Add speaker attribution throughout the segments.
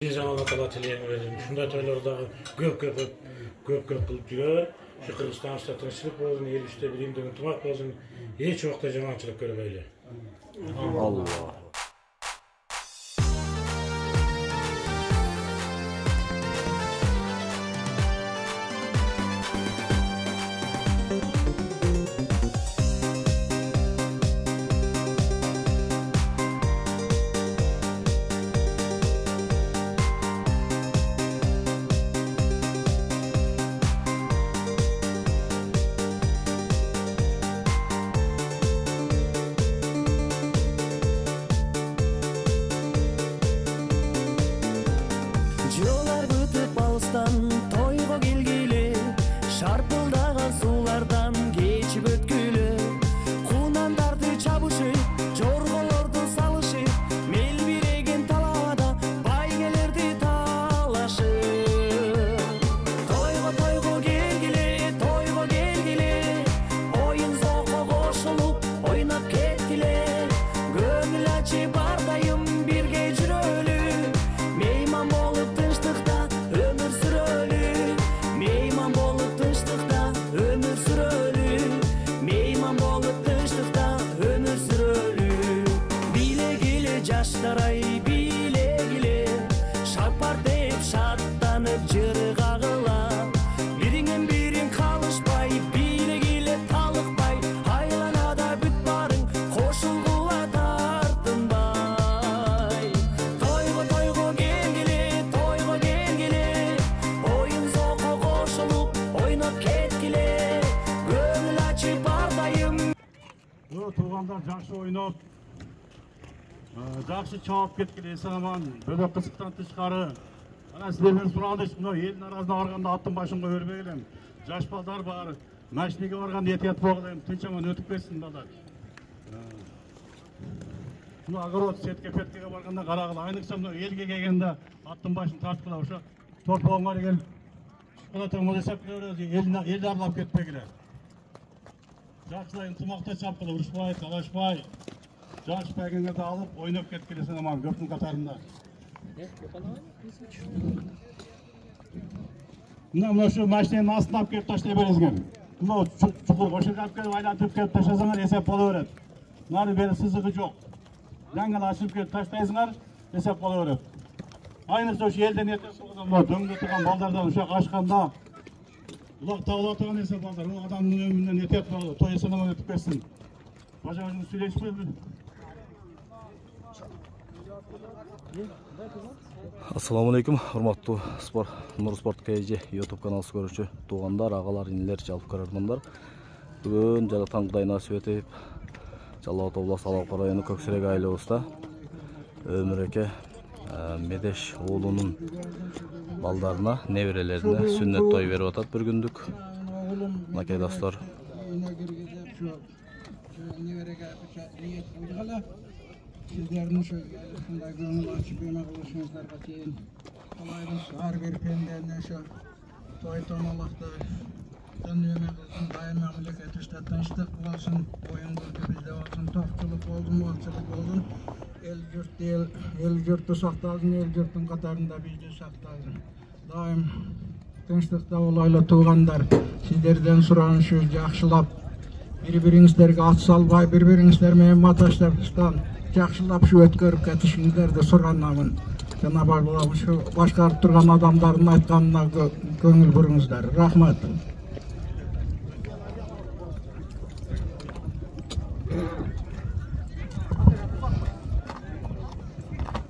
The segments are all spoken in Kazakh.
Speaker 1: Alloh taolo tilayman o'zim. Shunday to'ylardagi ko'p qilib yurib, shu Qirg'izistonda tinchlik bo'lsin, el ishda bilimda unutmoq bo'lsin, hech vaqtda jamoatchilik ko'rmaydi.
Speaker 2: Allah.
Speaker 3: Toyga kelgili, şarpıldağan sulardan geçip ötkülü, kunandарды çabışıp, jorgolordu salışıp, mel biregen talada baygelerdi talaşıp. Toyga gelgili, oyun zoqa koşulup, oynap kettiler, göngül açıp bardayım birge жүрөлү, meyman bolup тынчтыкта ömür sürölü, meyman bolup tınçlıkta ömür sürölü, meyman bolup tınçlıkta ömür sürölü. Bile gile jaştaray bile gile, şarpar deyip şattanıp jırı kagıla, biriңен бириң kalışpay, bile gile talıkpay, aylanada büt barың koşulgula tartınbay. Toygo gelgili, oyun zoqa koşulup, oynap ketgile, göngül açıp bardayım.
Speaker 4: Туғандар жақсы ойнап, жақсы чауап кеткелі, есаман, бөлек қысықтан тышқары. Ана сіздермен сұрандыш, елдің арасына барғанда аттың башымға өрбегілем. Жаш балдар бар, мәшінеге барғанда етет боғылайым, тыншаман өтіп кетсін балдар. Огород сетке-петкеге барғанда қарағылы, айнықша елге келгенде аттың башын тартқыла, ұша торпауыңға келіп, шықылатың мұдесап елді арлап кетпегілі. Жақсылай ынтымақта шапқылы, ұрышпай, талашпай, жаш бәгіңізді алып, ойнап кеткелесін аман, көптің қатарында. Мына шу машиненің астын алып келіп таштай бересіңер. Мына чұқыр қошырға алып келіп, айлатып келіп таштасаңар, есеп бола береді. Мынаны бері сызығы жоқ. Жаңғын ашып келіп таштайсыңар, есеп бола береді. Айнықша шу елден ертен соғыдан, дөңгі тұрған балдардан ұшақ ашқанда, ұлақ тауыла тұрған есеп балдар, ол адамның өмірінен етет болды, той есенімін өтіп кетсін. Бажа өзіңіз сөйлесіп бөлді.
Speaker 2: Assalamu alaikum, hurmatlı Nur Sport KG YouTube kanalı görüşü tuğanlar, ağalar, iniler, жалпы көрермандар. Бүгін жаратқан Құдай насip етіп, Жалауат облысы Алауқар районы Көксерек айлыбызда Өміреке Медеш оğlunun балдарына, неберелеріне сүннет той беріп атат бір күндік. Накей достар.
Speaker 5: Sizlerin şu şunday gönül açıp yemek oluşunuzlarga teyin. Kalaydım har bir penderine şu toy tomalakta yemeğimizin daim memleketişte tinçlik olsun, oyun bizde olsun, tokçuluk olsun, malçılık olsun. El yurttu saktasın, el yurtun katarında bizde saktasın. Daim tinçlikta olayla tuğanlar, sizlerden soran şu yaxşılap, bir-biringizlerge at salbay, bir-biringizlerme mataşlardan жақшылап шу өткөрүп кетишиңиздерди суранамын. Жана шу башкарып турган адамдардын айтканына көңүл буруңуздар. Рахмат.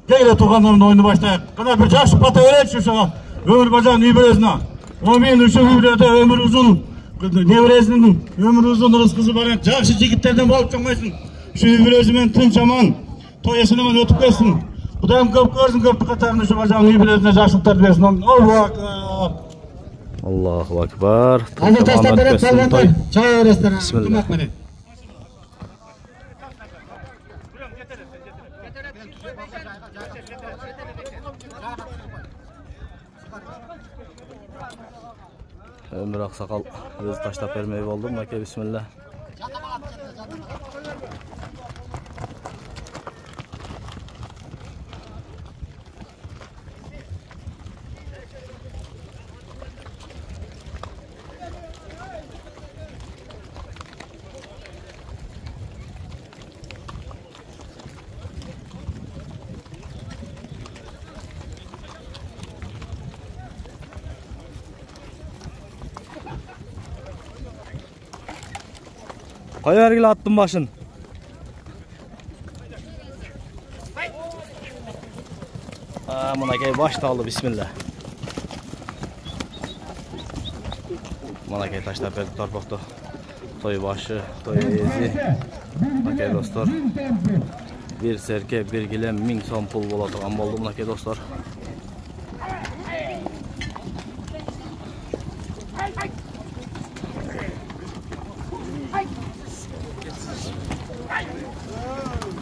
Speaker 4: Кейле туғандарын ойны баштайық. Қана бір жақсы бата өретші шаға. Өмір бажан небересіне. Омен үші өмірді өмір ұзын. Небересінің өмір ұзын ұрыс қызы барен. Жақсы жігіттерден болып жоңмайсың. Şu übürezімен tüm zaman toyasынан өтіп кетсін. Құдайым көп көрсін, көпті қатарында şu бажағын übürezіне жақсылықтар берсін.
Speaker 2: Allahu Akbar.
Speaker 4: Қазір тастап береді, салғантай. Чай өрестерін. Тұмақ менен.
Speaker 2: Ömür Ақсақал өзі таштап бермей болды. Мәке, бисмилла. Toy vergili attım başın. Manakey baştaldı bismillah. Manakey taşlar verdi torpaqda. Toy başı, toy ezi. Manakey dostlar. Bir serke, bir gilem 1000 so'm pul bo'ladigan bo'ldi manakey dostlar.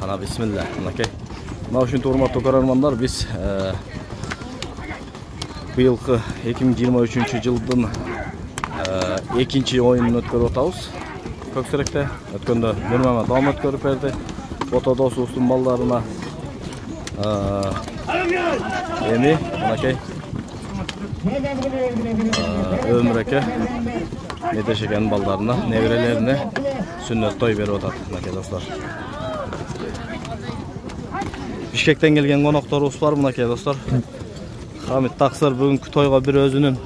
Speaker 2: Ana bismillah manakey. Mana shunday hurmatli ko'rarmanlar, biz bu yilgi 2023-yildan ikinci oyununu o'tkazib o'tamiz. Ko'ksarakda o'tganda Nurmamat davom o'tkazib berdi. Fotodos ustun ballarına emi manakey ömreke nedeşeken ballarına nevrelerine sünnet toy berip otat manakey dostlar. Bişkekten gelgen konaklarımız var manakey dostlar. Hamid Taksir bugünkü toyga bir özünün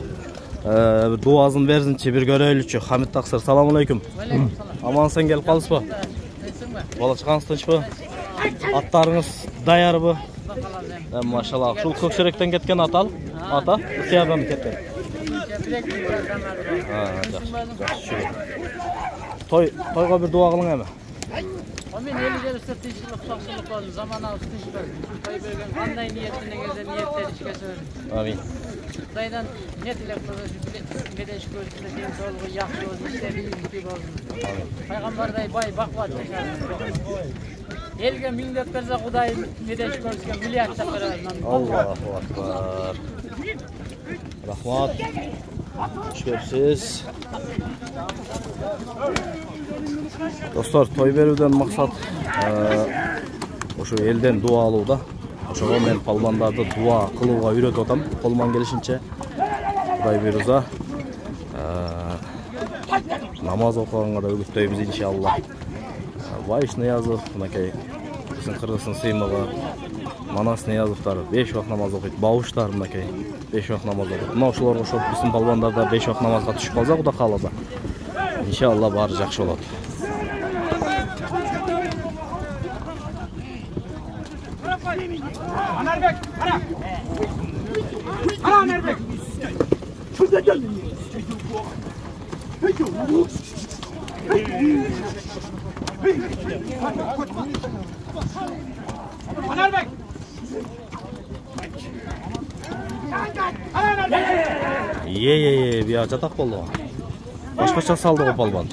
Speaker 2: bir duasını versinçi bir göröylüçü. Hamid Taksir, salamu aleyküm. Aman sen gelip kalısın. Bala çıkanız tinch mı? Atlarınız dayar mı? Maşallah. Şu Kökserekten ketken atal. Ata, ihtiyardan mı ketken? Toyga bir dua kılın hemen.
Speaker 6: Men eli tinchlik, sog'lik bo'lsin, zamonaviy tinchlik. Toy bergan qanday niyatini kelsa niyatlar ishga so'raydi.
Speaker 2: Amin.
Speaker 6: Xudodan niyatlar qilib, medesh ko'rishda ham sog'lig'i yaxshi bo'lsin, ishlari yurishli bo'lsin. Amin. Payg'ambarday boy baquvvat yashasin. Elga minglab bersa Xudoyim medesh ko'rishga milliardta beradi.
Speaker 2: Allohu akbar. Rahmat. Şersiz. Dostlar, toy berүүден maksat oşu elden dua alууda. Oşoga men palbandарды dua kılууга үйрөтүп атам. Колуман келишинче Кудай буйрса намаз окуганга да үгүттөйбүз иншалла. Байыш Ниязов, мынакей биздин кыргыздын сыймыгы Манас Ниязовтар 5 вакыт намаз окуйт. Бабуштар мынакей 5 вакыт намаз окуйт. Мына ошолорго ошоп биздин балбандар да 5 вакыт намазга түшүп калса, Кудай кааласа, иншалла баары жакшы болот.
Speaker 7: Anarbek, ara. Ara Anarbek. Şurada gel. Anarbek.
Speaker 2: Ye, bir çatak boldu. Başkaça saldı o palban.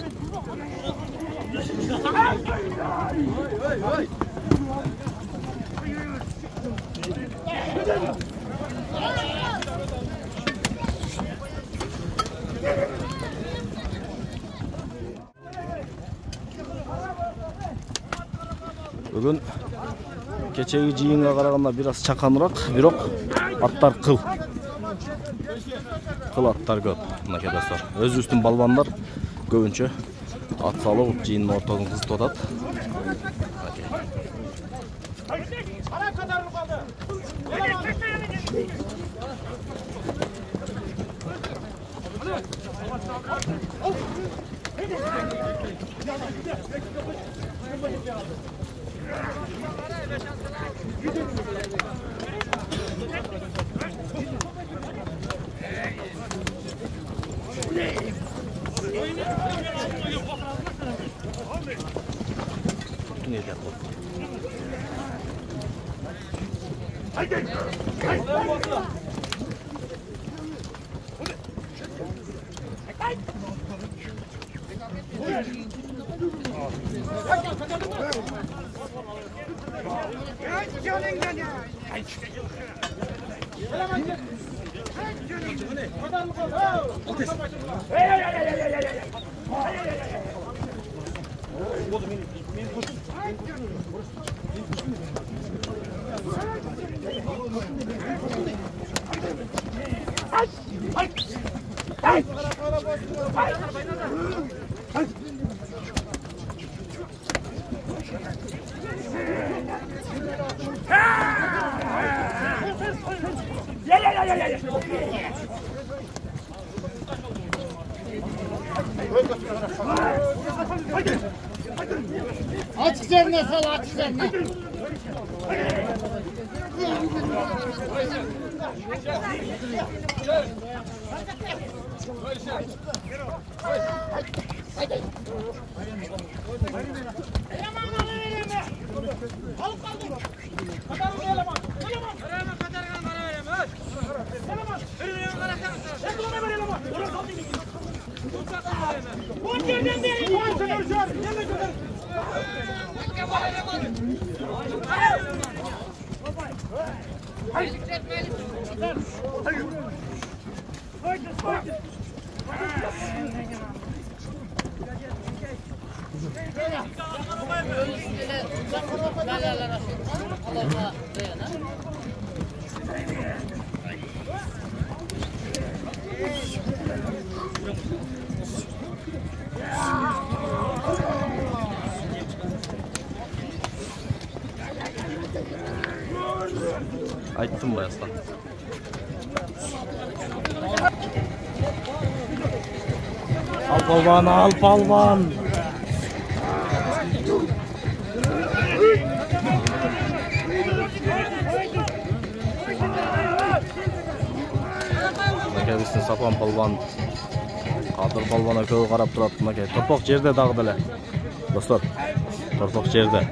Speaker 2: Bugün keçegi жыйынга караганда biraz чаканыраак, бирок аттар кыл. Кыл аттар көп. Мынакей достор, өзүбүздүн балбандар көбүнчө ат салып жыйындын ортосун кызытып атат.
Speaker 7: Açık yerine sal, açık yerine.
Speaker 2: Aytdım bayastan. Al palvan, al palvan. Mekebistin Sapan palvan, Kadir palvan eköö karap turaptı meke. Torpaq jerde dagı dele. Dostlar, torpaq jerde.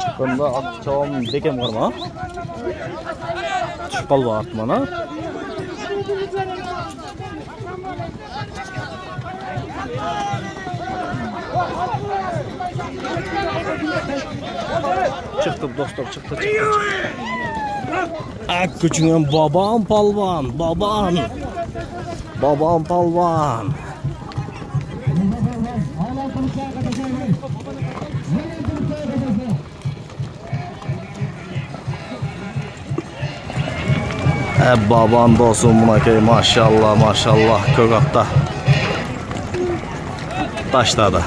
Speaker 2: Çıkında atacağım dekem var mı? Çıkal var artmana. Çıktım dostlar, çıktı. Ak küçüğüm babam palvan, babam. Babam palvan. Baban dostum buna ki maşallah maşallah kökakta taşladı.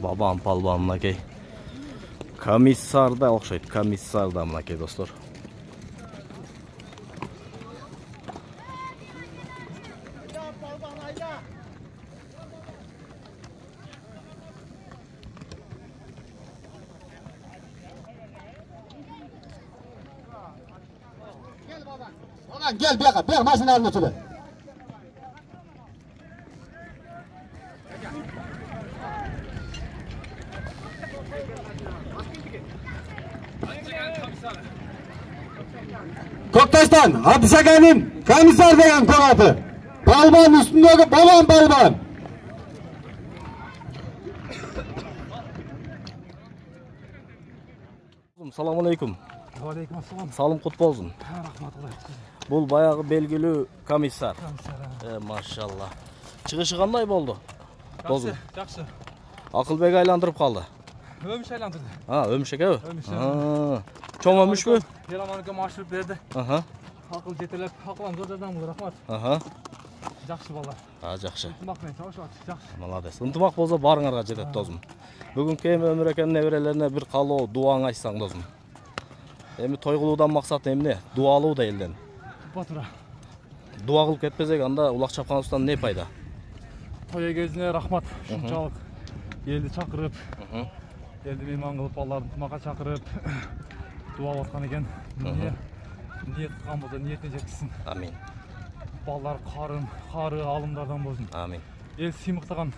Speaker 2: Babam palvanına ki komissarda okşaydı, komissarda buna ki dostlar.
Speaker 8: Gel bir yak maşını alın ötürü. Köktaş'tan Abdüşaka'nın komiser degen kovatı. Balban üstündeki balban.
Speaker 2: Assalamu alaikum.
Speaker 9: Aleykümselam.
Speaker 2: Salım kut bolsun.
Speaker 9: Rahmatullah.
Speaker 2: Bul bayağı belgili komissar. Maşallah. Çıkışı qanday boldu?
Speaker 9: Yaxşı, yaxşı.
Speaker 2: Akılbek aylandırıp kaldı.
Speaker 9: Ömüş aylandırdı.
Speaker 2: Ha, ömüşek evi?
Speaker 9: Ömüş.
Speaker 2: Çoğun ömüş mü?
Speaker 9: Yelamanıka maşrup verdi.
Speaker 2: Aha.
Speaker 9: Akıl jetelep, akılan zordadan bu rahmat.
Speaker 2: Aha.
Speaker 9: Жақсы балалар.
Speaker 2: Жақсы.
Speaker 9: Ынтымақпен чабышып атыр. Жақсы.
Speaker 2: Молодец. Ынтымақ болса барыңарға жетет досым. Бүгінгі өмір екен неберелеріне бір қалу дуаң айтсаң досым. Эми той кылуудан максат эмне? Дуа алуу да элден.
Speaker 9: Батура.
Speaker 2: Дуа кылып кетпесек анда улак чапканыбыздан не пайда?
Speaker 9: Той кезине рахмат. Ушунчалык элди чакырып, элди мейман кылып, балдарды ынтымакка чакырып, дуа кылып аткан экен. Ниет кылган болсо ниетине жеткизсин.
Speaker 2: Амин.
Speaker 9: Балдар кары алымдардан болсун.
Speaker 2: Амин.
Speaker 9: Эл сыймыктаган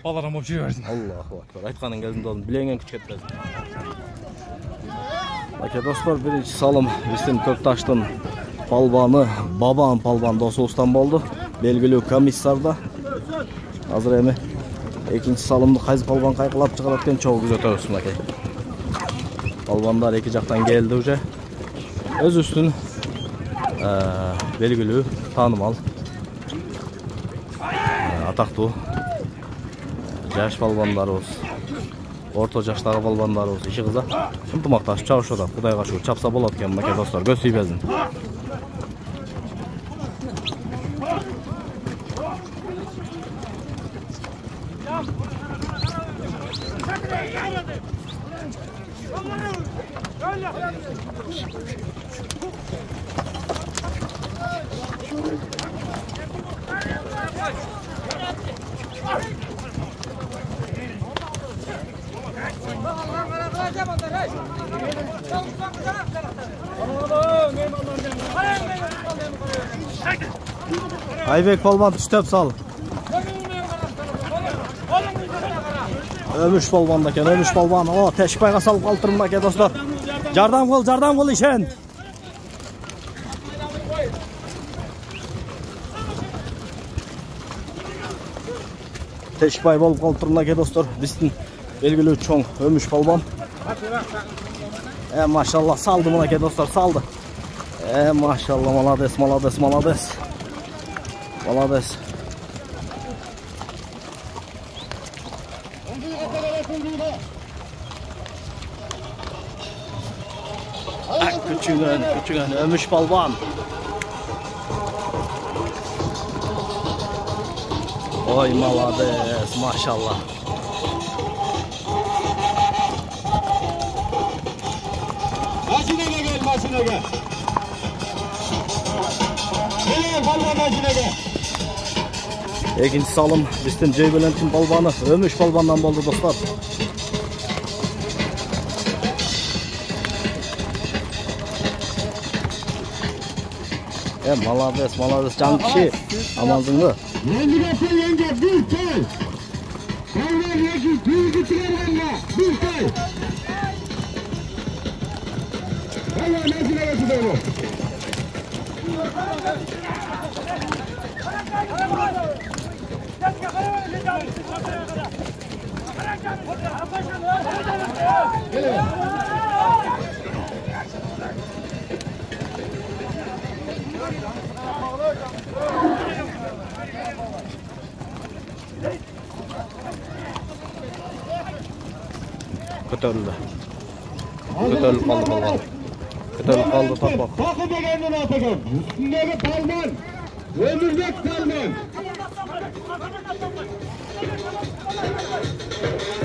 Speaker 9: балдардан болуп жүрө берсин.
Speaker 2: Аллаху акбар. Айтканың келдин досум, билеңен күч кетпесин. Аке достор, биринчи салым биздин Көкташтын палбаны Бабан палбан досубуздан болду. Белгилүү комиссарда. Азыр эми экинчи салымды кайсы палбан кайкылап чыгарат экен чогуу күзөтөбүз мынакей. Палбандар эки жактан келди уже. Өзүбүздүн белгилүү, таанымал, атактуу жаш палбандарыбыз, орто жаштагы палбандарыбыз иши кыза ынтымакташып чабышып атат. Кудайга шүгүр, чапса болот экен мынакей достор, көз тийбесин. Айбек палбан түштеп сал. Өмүш палбан экен, өмүш палбан. О, Тешикбайга салып калтырмын аке достор. Жардам кыл ишен. Тешикбай болуп калтырмын аке достор. Биздин белгилүү чоң өмүш палбан. Машалла салды мынаке достор, салды. Машалла, молодец. Küçüğün ömüş balban. Oy молодец, maşallah.
Speaker 8: Maşine gel. Balban maşine gel.
Speaker 2: Ekinci salım bizden Ceybelentin balbanı, ömüş balbandan oldu dostlar. Молодец, can kişi. Amansın mı?
Speaker 8: Yenge bir tay. Balban yenge bir bitirenle bir tay. Balban maşine gel.
Speaker 2: Kötörüldü. Kötörülüp kaldı balban. Kötörülüp kaldı toprak.
Speaker 8: Takı beğendin Atakan. Üstündeki palman. Ömürlük palman.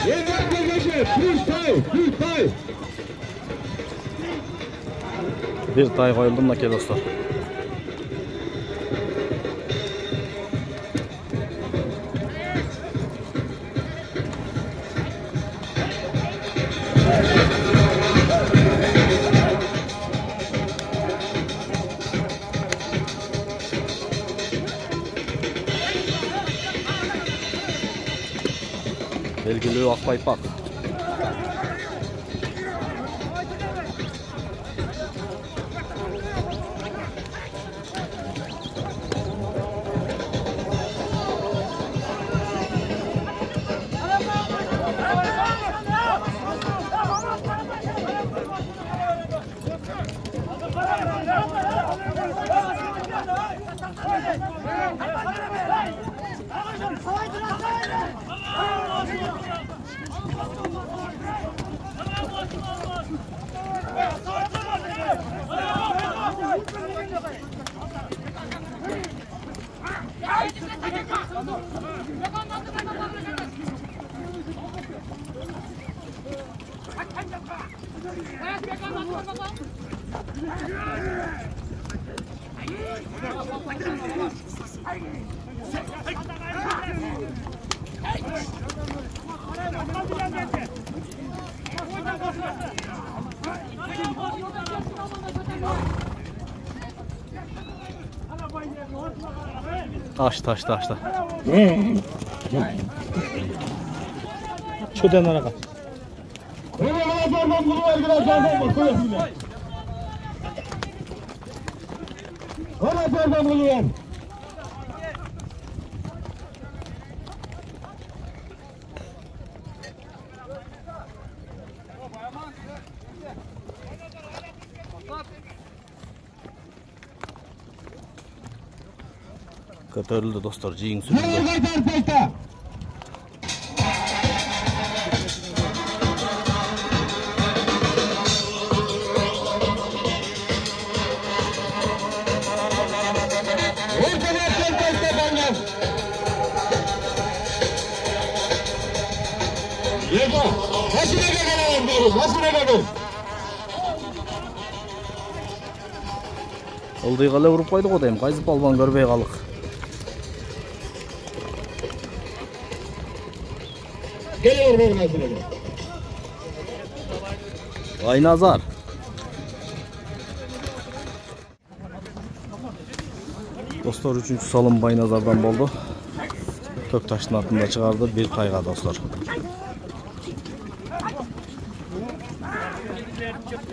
Speaker 8: Yemek gece. Bir tay.
Speaker 2: Bir tay koyuldu mı dostlar? Belgilүү Akbaypak. Açtı.
Speaker 1: Çöden araka.
Speaker 2: Көтерілді достар, жиын сүрілді. Ылдый қалай ұрып қойды қодайым, қайсы балбан көрбей қалық. Айназар. Достар, üçüncü салым Байназардан болды. Көк таштың артында шығарды, бір қайға достар.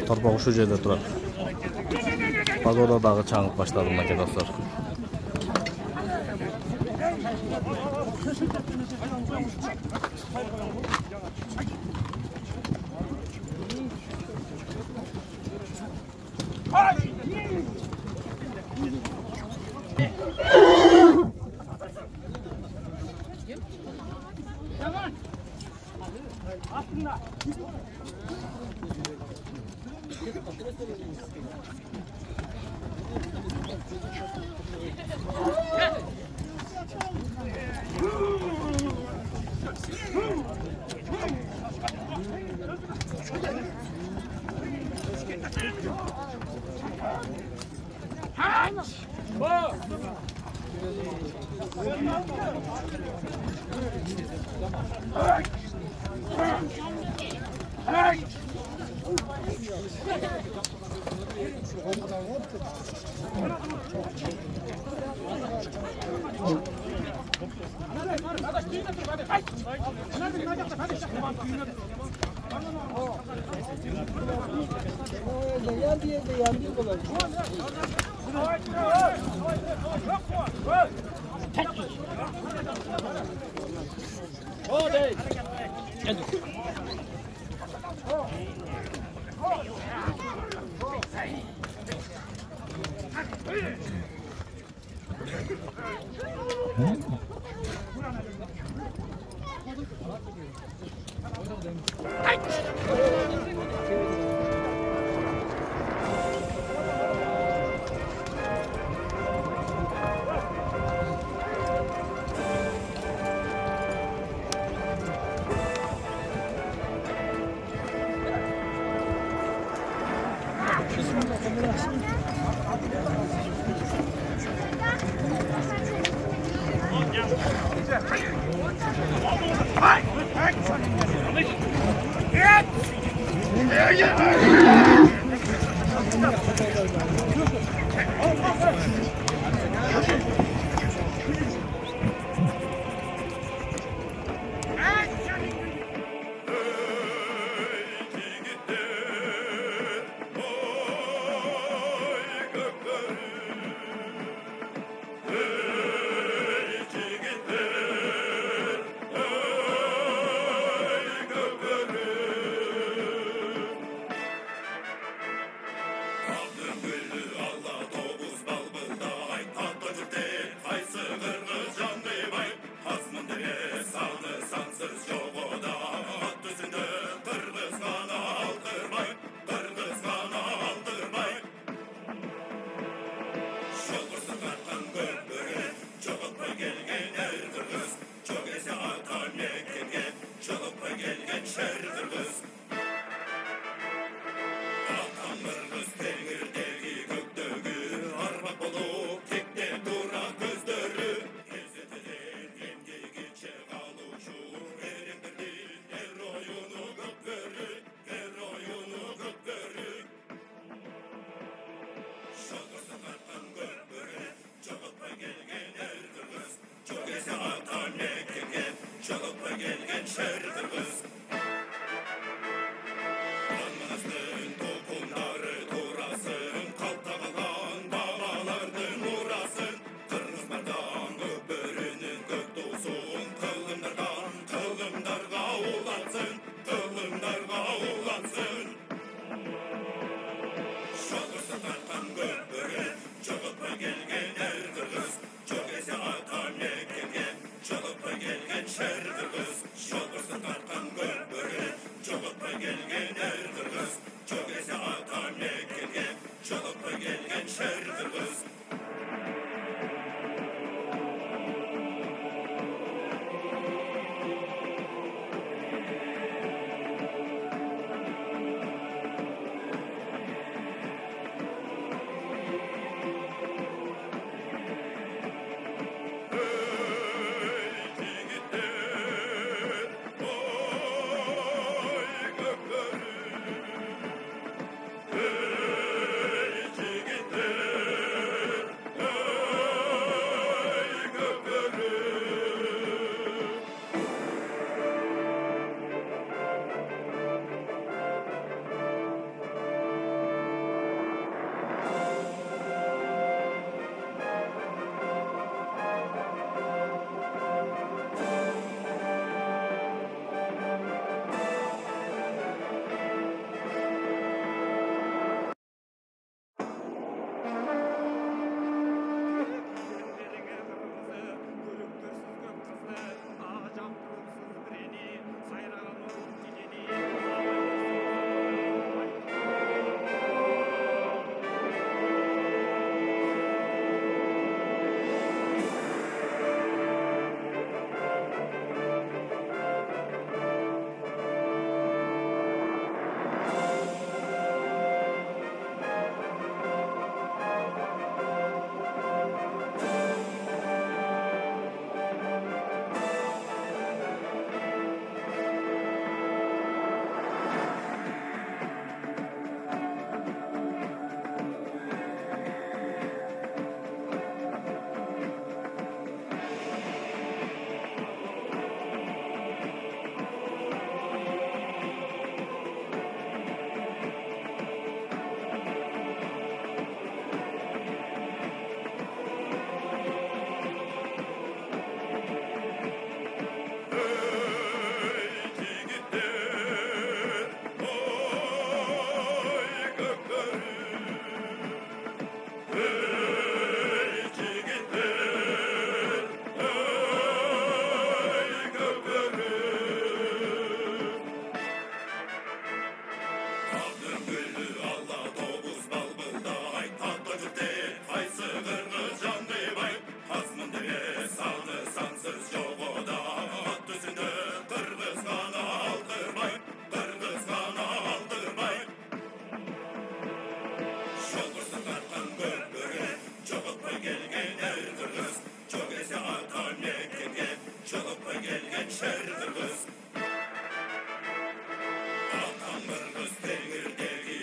Speaker 2: Торпақ ұшы жерде тұрады. Пагодадағы чаңып баштады мына достар.
Speaker 10: Allah to'g'uz balbilda ay tatlı Кыргыздын толкундары турасын, калтабалган бабалардын урасын, кыргыздардан көпөрүнүн көк туусун, кылымдарга улатсын, кылымдарга улатсын. Шолгусун тарткан көпөрү, чогултпай келген эр кыргыз, жок эсе ата мекенге, чогултпай келген шер кыргыз. Шолгусун тарткан көпөрү, чогултпай келген эр кыргыз, жок эсе ата мекенге, чогултпай келген шер кыргыз. Atan kırgız, tengir degi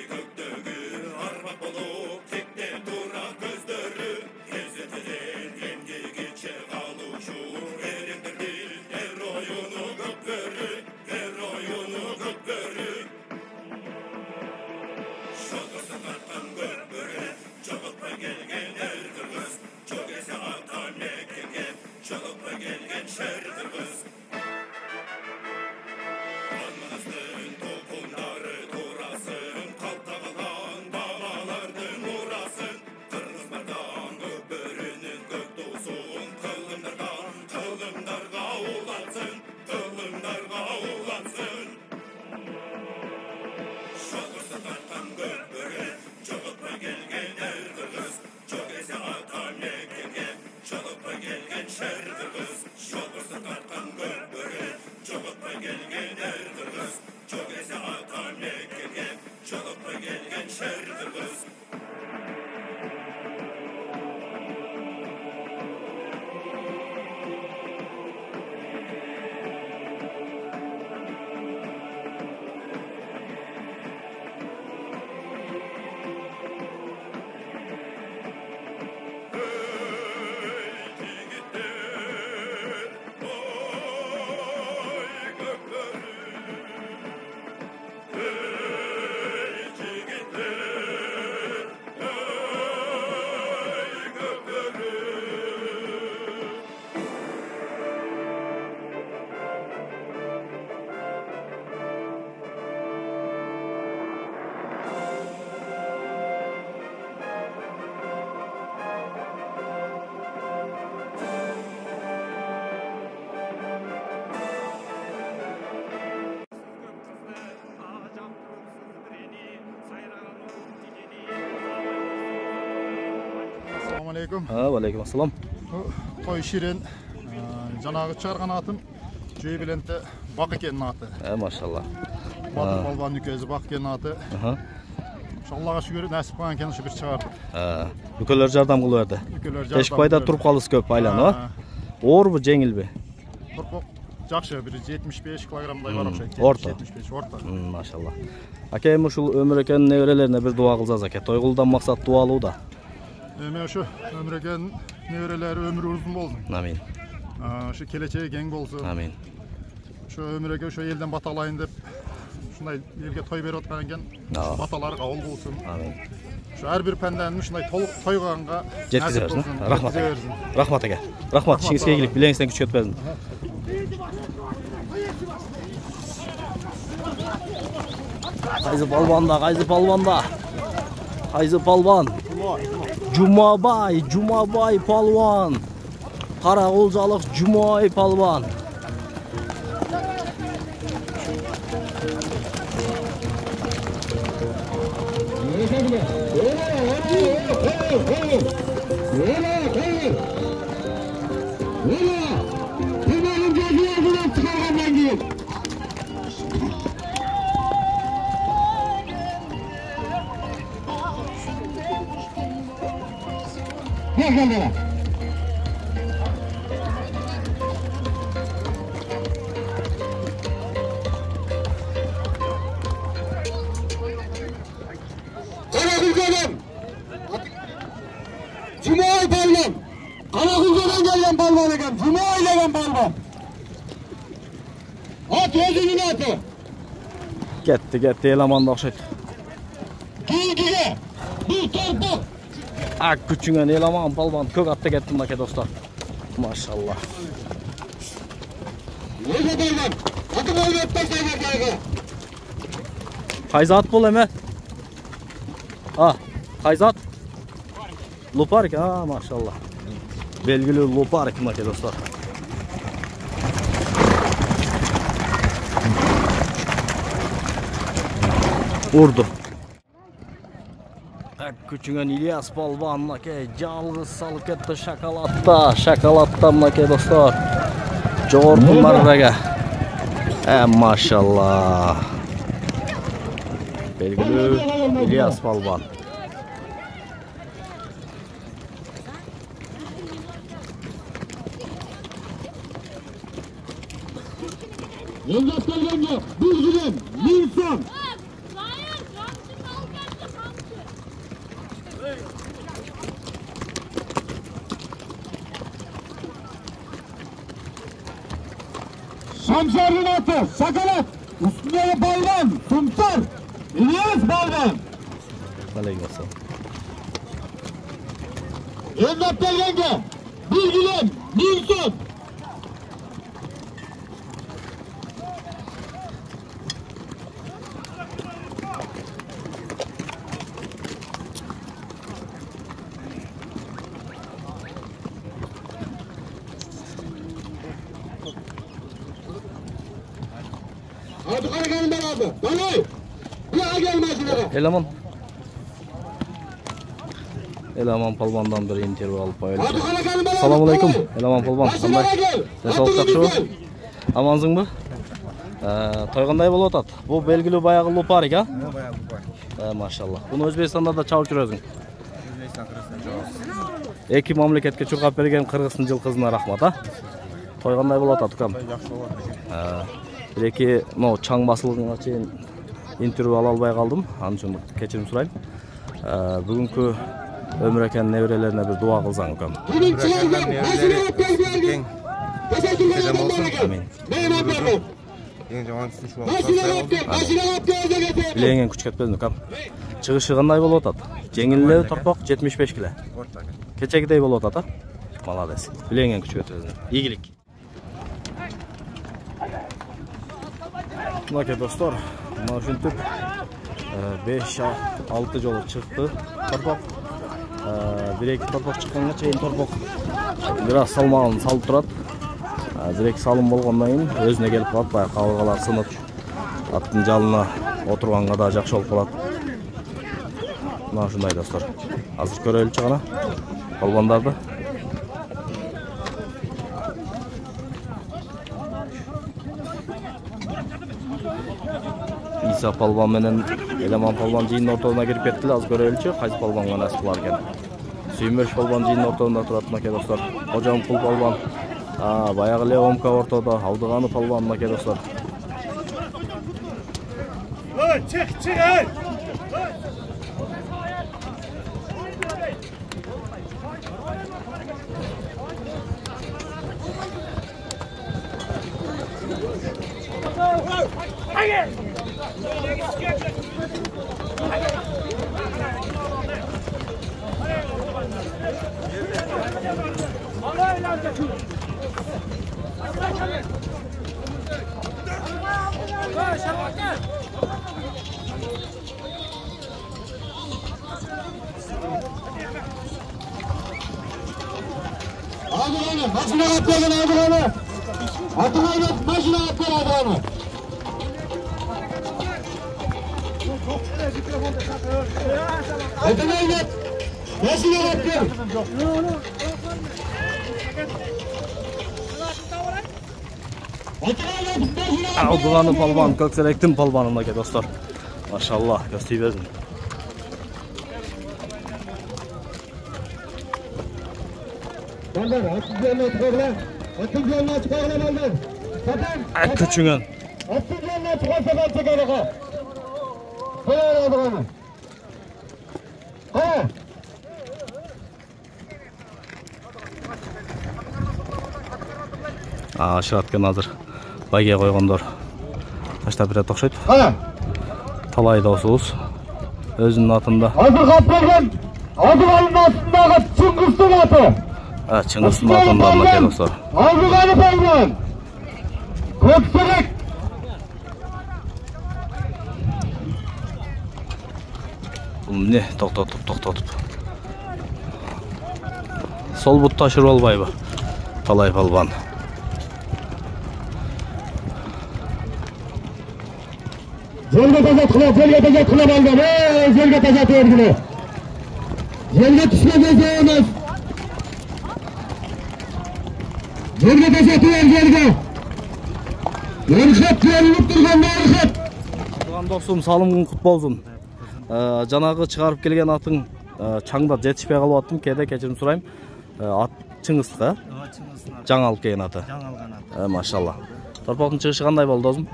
Speaker 11: алейкум.
Speaker 2: Алейкум ассалам.
Speaker 11: Той ширен жанагы чыгарган атым Жүйбеленте Бак экенин аты.
Speaker 2: Машалла.
Speaker 11: Батыр балбан нүкөзү Бак экенин аты. Аллага шүгүр насип кылган экен ушу бир чыгарды.
Speaker 2: Үкөлөр жардам кылып берди. Тешикбайда туруп калдыңыз көп айланып, оорбу, жеңилби?
Speaker 11: Турпок жакшы, бир 75 килограммдай бар окшойт.
Speaker 2: Орто.
Speaker 11: 75 орто.
Speaker 2: Машалла. Аке, ушул Өмүрөкенин неберелерине бир дуа кылсаңыз аке. Тойгулдан максат дуалуу да.
Speaker 11: Эме ушу Өмүрөкен неберелери өмүрү узун болсун.
Speaker 2: Амин.
Speaker 11: Ушу келечеги кең болсун.
Speaker 2: Амин.
Speaker 11: Ушу өмүрөкө ушу элден баталайын деп ушундай элге той берип аткан экен. Баталар кабыл болсун.
Speaker 2: Амин.
Speaker 11: Ушу ар бир пенденин ушундай толук тойганга
Speaker 2: жеткизе берсин. Рахмат. Рахмат аке. Рахмат, ишиңизге ийгилик, билеңизден күч кетпесин. Qaysı palvanda, qaysı palvanda. Qaysı palvan. Jumabay palvan. Qarag'ulzalik Jumoy palvan.
Speaker 8: Jumoy palvan. Qarag'ulzadan kelgan palvan ekan. Jumoy degan palvan. At o'zining ati.
Speaker 2: Ketdi, elamanda o'xshaydi.
Speaker 8: Keyingiga bu torpoq.
Speaker 2: Ak kuchungan elaman palvan ko'k atda ketdim aka do'stlar. Mashallah.
Speaker 8: Nega palvan? Atib o'ynab tashlayman aka.
Speaker 2: Qaysi at bo'l eme? Qaysi at? Luparik, maşallah. Belgili Luparik aka do'stlar. Urdu. Küçüğün İlyas palvan aka jalgız salib ketdi şokoladda aka do'stlar. Jog'orqi marraga. Maşallah. Belgili İlyas palvan.
Speaker 8: Yengap kelganga bir gilim, 1000 so'm. Şamşarın atı, şakalat, üstüne balvan, sumsar, İlyas balvan.
Speaker 2: Aleykümselam.
Speaker 8: Yengap kelganga bir gilim, 1000 so'm. Hadi karakanın ben abi. Balay. Ya gelmesin aga.
Speaker 2: Elaman palvandan bir intervyu alıp paylaştım. Assalamu alaikum. Elaman palvan. Qanday? Денсаулық жақсы? Амансың бі? Той қандай болып атат? Бұл белгілі баяғы Лупарик, а?
Speaker 12: Баяғы Лупарик.
Speaker 2: Машалла. Бұны Өзбекстанда да чалып жүресің?
Speaker 12: Өзбекстан, Қырғызстан жауыз.
Speaker 2: Эки мамлекетке чуркап берген Кыргыздын жылкызына рахмат, а? Той кандай болот атыкам?
Speaker 12: Той жакшы болот экен.
Speaker 2: Бир-эки чаң басылгынга чейин интервью ала албай калдым. Анын үчүн кечирим сурайм. Бүгүнкү Өмүрөкен неберелерине бир дуа кылсаң, укам. Амин.
Speaker 12: Эң жаман түшүш болот.
Speaker 2: Билеңен күч кетпесин, укам. Чыгышы кандай болуп атат? Жеңилдеби торпок 75 кило. Кечегидей болуп атат, а? Молодец. Билеңен күч кетпесин. Ийгилик. Мынакей достор, мына ушинтип 5-6 жолу чыкты торпок. Бир-эки торпок чыкканга чейин торпок бир аз салмагын салып турат. Бир-эки салым болгондон кийин өзүнө келип калат, баягы кабыргалар сынып, аттын жалына отурганга да жакшы болуп калат. Мына ушундай достор. Азыр көрөлүчү гана. Palvandарды. İsa palvan menen Eleman palvan жыйындын ортосуна кирип кетти. Az көрөлүчү кайсы palvanга насып кылар экен. Сүймөш palvan жыйындын ортосунда турат мынакей достор. Кожомкул palvan. Баягы эле Омка ортодо, Алдыганы palvan мынакей достор.
Speaker 1: Çık.
Speaker 8: Adıranı, maşına atlayın Adıranı. Adıranı, maşına atlayın Adıranı. Adıranı, maşına atlayın.
Speaker 2: Алдыганы palvan, Көксеректин palvanı мынакей достор. Машалла, көстөй бердим.
Speaker 8: Ballar, atın yoluna çıkarlar. Atın yoluna çıkarlar ballar. Satın.
Speaker 2: Küçüğün.
Speaker 8: Atın yoluna çıkarsa ben çekerim ha. Koyar Adıranı. Koyar.
Speaker 2: Ашыраткен азыр байге койгондор таштап берет окшойт.
Speaker 8: Кана.
Speaker 2: Талай досубуз өзүнүн атында.
Speaker 8: Азыр капырган. Адыранын астындагы Чыңгыстын аты.
Speaker 2: Чыңгыстын атында мынакей достор.
Speaker 8: Алдыганы palvan. Көксерек.
Speaker 2: Бул эмне токтотуп. Сол бут ташырып албайбы? Талай palvan.
Speaker 8: Жерге тажат кыла балдар. Жерге тажат өргүлө. Жерге түшпөгөнсө эмес. Жерге тажат жерге. Өркөт берилип турган өркөт.
Speaker 2: Туган досум, салымың кут болсун. Жанагы чыгарып келген атың чаңда жетишпей калып аттым. Кээде кечирим сурайм. Ат Чыңгыстыкы? Чыңгыстын. Жаңы алып келген аты. Жаңы алган аты. Машалла. Торпоктун чыгышы кандай болду досум?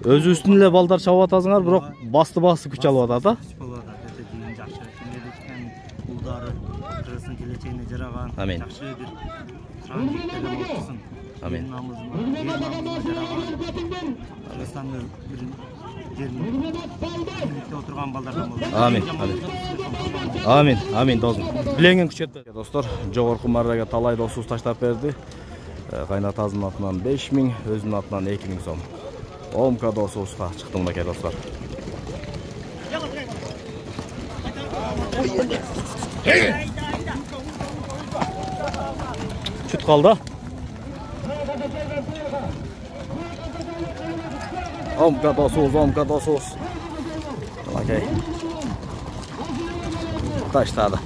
Speaker 2: Өзүбүздүн эле балдар чабып атасыңар, бирок басты күч алып атат, а? Күч болуп атат, өтө жыйын жакшы. Келечектен улдары Кыргыздын келечегине жараган. Амин. Жакшы бир транзиттер болсун. Амин. Намызына жараган. Кыргызстандын бир жеринде отурган балдардан болсун. Амин досум. Билеңин күч жетпе. Достор, жогорку маррага талай досубуз таштап берди. Кайнатасынын атынан 5000, өзүнүн атынан 2000 сом. Омка досубузга чыкты мынакей достор. Чүт калды. Омка досубуз. Мынакей. Таштады.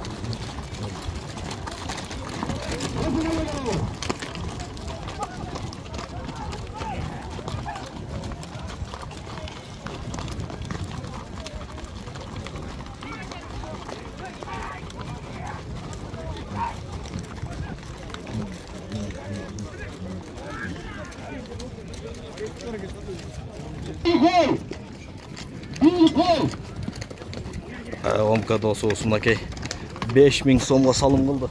Speaker 2: Омка досубуз мынакей 5000 сомго салым кылды.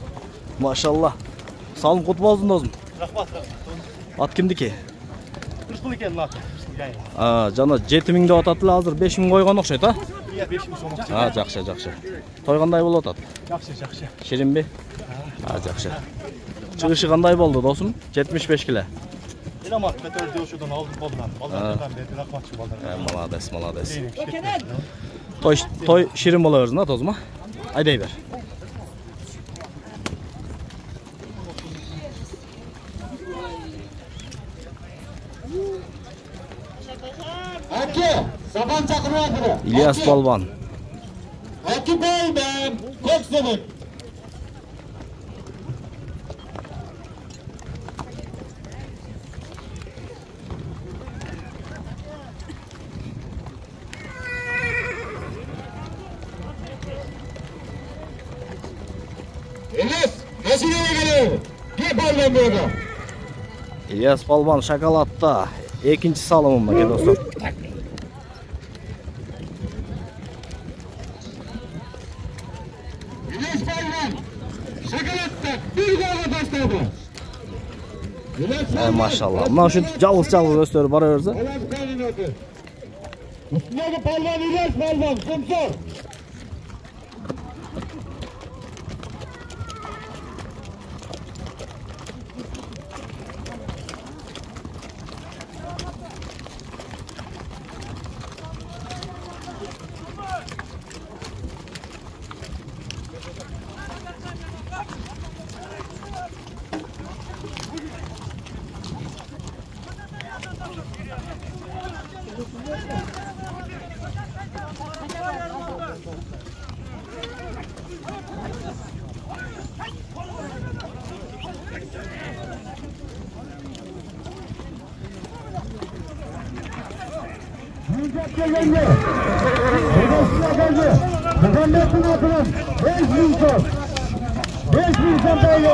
Speaker 2: Машалла. Салым кут болсун досум. Рахмат. Ат кимдики? Кырсыл экен аты. Жана 7000 деп атат эле, азыр 5000 койгон окшойт, а? Iya 5000 сом. Жакшы. Той кандай болуп атат? Жакшы. Ширинби? Жакшы. Чыгышы кандай болду досум? 75 киле. Dinamot көтөрдү ошодон алдым болдан. Балдардан бери рахматчы балдар. Молодец. Той ширин бола берсин, а тозума? Айдай бер.
Speaker 8: Аке, сабан чакырып атыр.
Speaker 2: İlyas Palvan.
Speaker 8: Akibay ben Koksubuk. Enes, nasıl geliyor? Gel baldan burada.
Speaker 2: İlyas Palban şokoladda ikinci salımında ki dostlar.
Speaker 8: Enes baldan şokoladda bir golga taşladı.
Speaker 2: Maşallah. Mına şu calız östörü bara verse.
Speaker 8: Üstündeki baldan İlyas baldan kumsor. Geldi. Odasına geldi. Muhammed'in adının 5.000 son. 5.000 son dayı.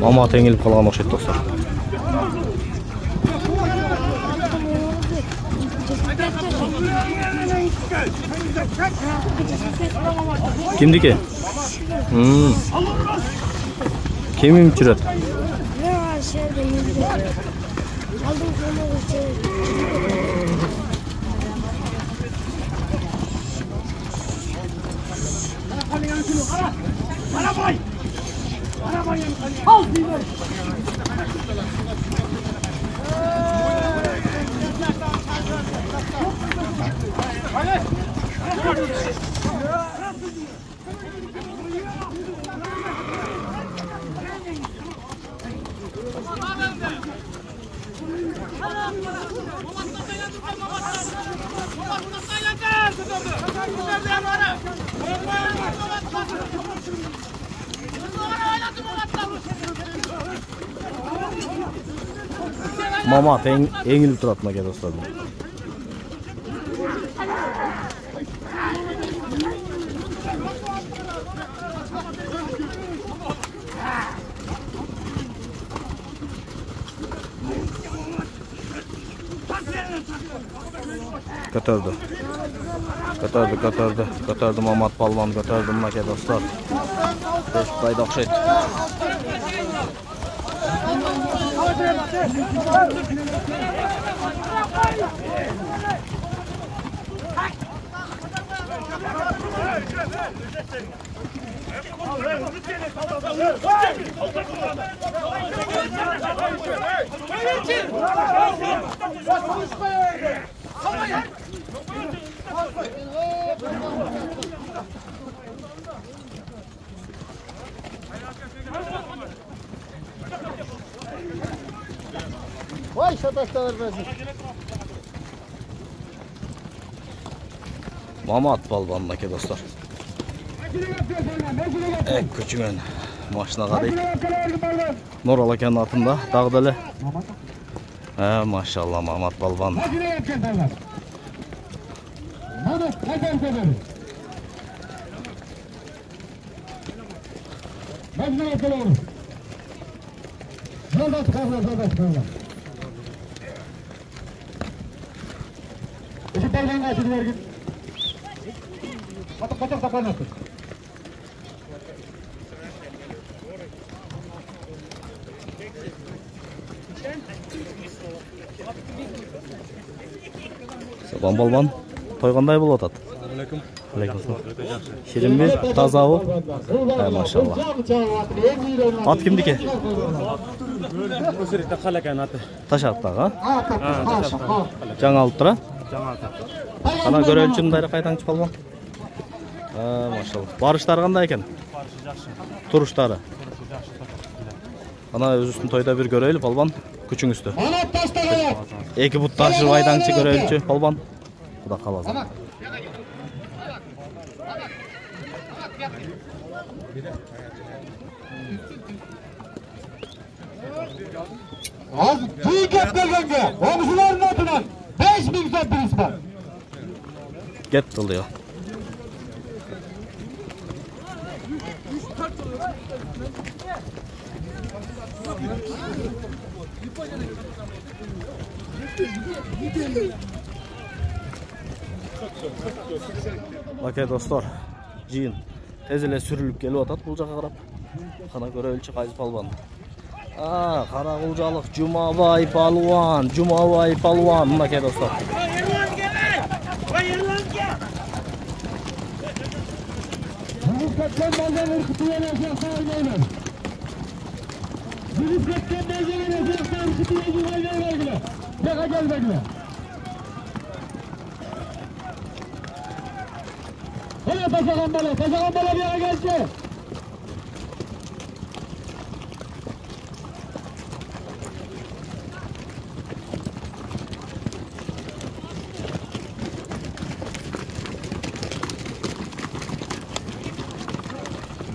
Speaker 2: Mama tengilip kalgan okşayt dostlar. Kimdiki? Kim çürüt? Mama engilip turatma gel dostlar. Götürdü Mamat Palvan götürdü maka dostlar. 5 bayda okşayt.
Speaker 8: Vay şataşlar versin.
Speaker 2: Mamat balbanındaki dostlar. Küçüğün maşına kadayıp. Nur Alakan'ın altında. Dağdalı. Maşallah Mamat balban.
Speaker 8: Mamat kaçan sebebi. Mecnun Akıloğlu. Yoldaş kavga. Eşit balban kaçırı vergin. Kaçak kapanasın.
Speaker 2: Saban balban toyğanday болып атады. Алейкум. Şirin bir, таза o. Maşallah. At kimdiki?
Speaker 13: Өсірікті қалақан аты.
Speaker 2: Taşatdağı. Жаңа алып тұра?
Speaker 13: Жаңа аты.
Speaker 2: Қана көрелчім дайры қайтаңчы балбан? Maşallah. Barışlar қандай екен?
Speaker 13: Барышы жақшы.
Speaker 2: Turuşları. Қана өз үстін тойда bir göreyli балбан. Küçün üstü. Eki but taşır aydaңчы görelчі балбан. Құда қалазы.
Speaker 8: Az tüy kettirgenge, komşuların adından 5000 septiriz var.
Speaker 2: Get oluyor. Bakın dostlar, jiyin tezele sürülüp gelip atat бұл жаққа қарап. Қана көрелчі қайыз балбан. Қарақұлжалық Жұмабай палуан. Мына ке достар.
Speaker 8: Жүріп кеткен балдан ұрқытуен әсияқта ойнаймын. Жүріп кеткен балдан әсияқта ұрқытуен ойнаймын. Неға келмегілі. Hele taşağın bala bir yere gelsin.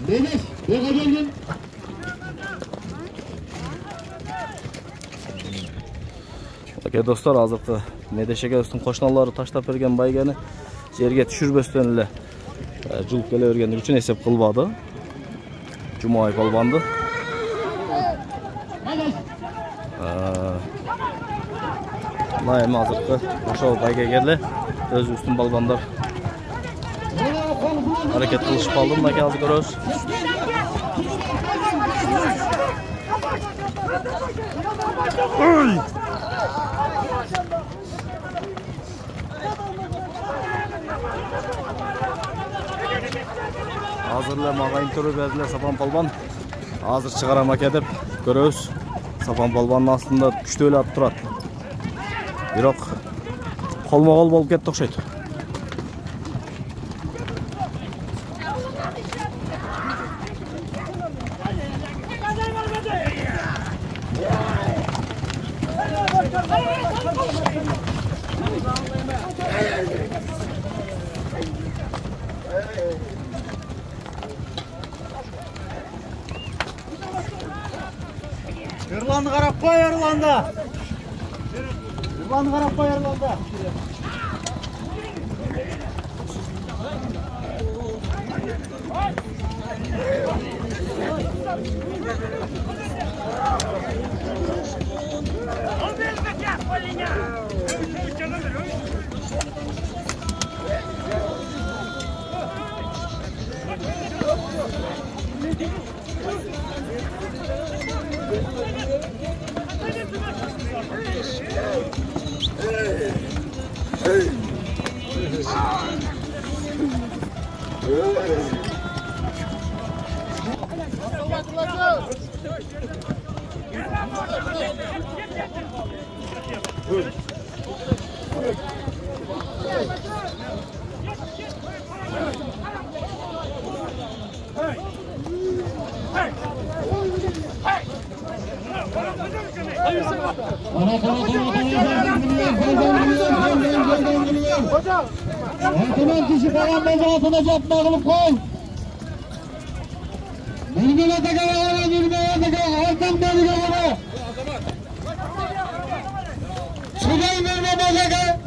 Speaker 8: Deniz, neğa geldin?
Speaker 2: Bakın dostlar, azıqı Medešege üstün qoşnalları taşlap bergen baygani жерге түшүрбөстөн эле жулуп келе бергендиги үчүн эсеп кылбады. Жумабай балбанды. Мына эми азыркы ошол байгегеле өз үстүн балбандар аракет кылышып калды. Мынакей азыр көрөбүз. Hazırla mağayın türü verdiler Sapan Palban. Hazır çıkaramak edip görüyoruz. Sapan Palban'ın aslında güçlü öyle atıp durat. Biroq kolma-kol bolup ketdi okşaydı.
Speaker 8: Erlan'ı qarab qo'y, Erlan'da. Erlan'ı qarab qo'y, Erlan'da. Ortadan kişi kalan mezatına çapma kılıp koy. Nurgül Atakan ağına, Nurgül Atakan, Hakan Bölge ağına. Sugay Nurgül Atakan.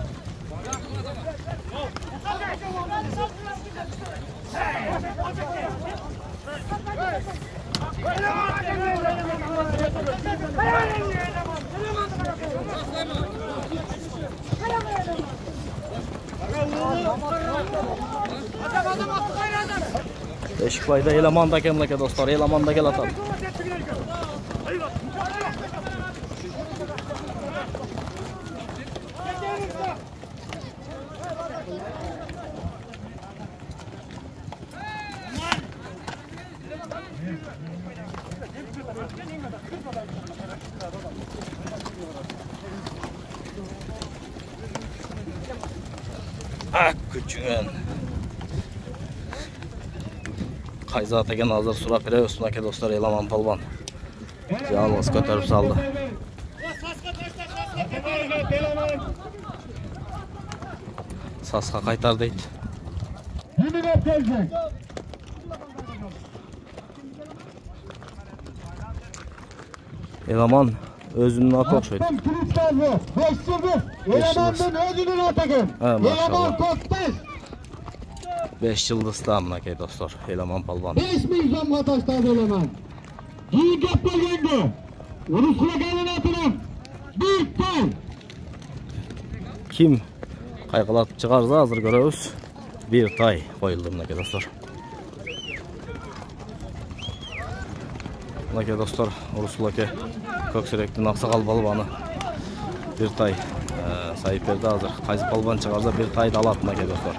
Speaker 2: Beşikbay'da Elamanda kemleke dostlar, Elamanda gel atalım. Ah küçüğün. Qayza Atakan hazır Surak Bire üstündeki dostlar Elaman Palban. Yalnız kötürüp saldı. Sasqa qaytar deydi. Elaman özünün atı okşaydı. 5 yıldız da amınakey dostlar. Elaman Palban.
Speaker 8: 5.000 zamga taşladı Elaman. İyi kapta geldi. Urusla gelin atırım. Bir tay.
Speaker 2: Kim qayğılatıp çıkarsa hazır görüyoruz. Bir tay koyuldu amınakey dostlar. Amınakey dostlar. Urusulaki Köksürek'tin Aksakal Balbanı. Bir tay sayıp verdi hazır. Qaysı Palban çıkarsa bir tay da alat amınakey dostlar.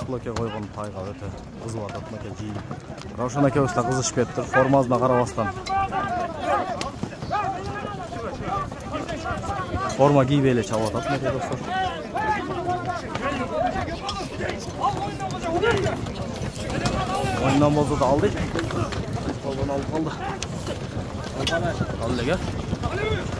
Speaker 2: Ruslan aka qo'ygan tayga o'ta qizib atadi aka ji. Ravshan aka o'sda qizishib ketdi. Formasiga qarabasdan. Forma giyib ele chalib atadi aka dostlar. Oyundan bozdu da aldı. Koldan aldı. Aldı aka.